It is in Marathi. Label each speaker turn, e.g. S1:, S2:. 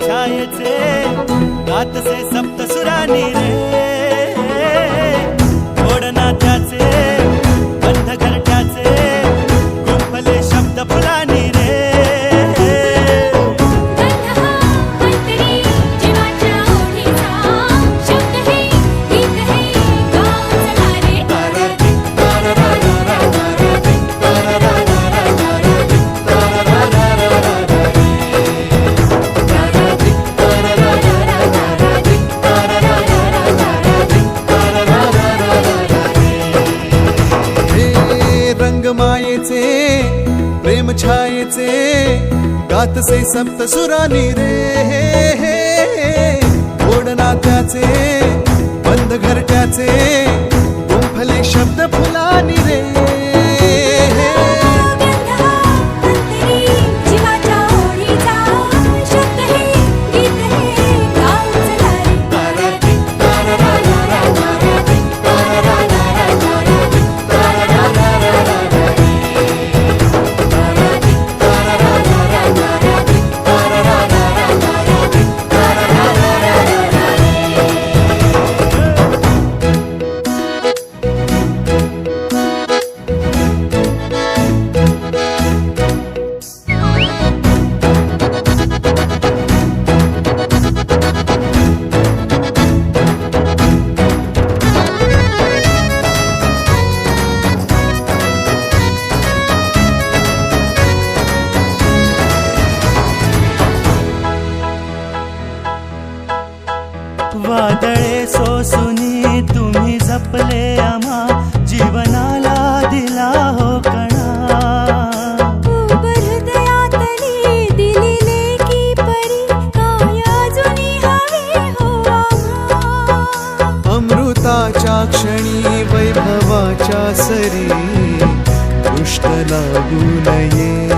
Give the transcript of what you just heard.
S1: छायेचे गातसे सप्तसुरानी रे गोड नात्याचे बंध घरट्याचे गुंफले शब्द फुलानी रे
S2: मायेचे प्रेम छायेचे गातसे सप्तसुरानी रे गोड नात्याचे बंद घरट्याचे गुंफले शब्द फुलानी रे
S1: वादळे सोसुनी तुम्ही जपले आम्हा जीवनाला दिला हो कणा
S3: हृदयातली दिलेले की परी काय अजूनही हवे हो आम्हा
S2: अमृताच्या क्षणी वैभवाच्या सरी दृष्ट लागू नये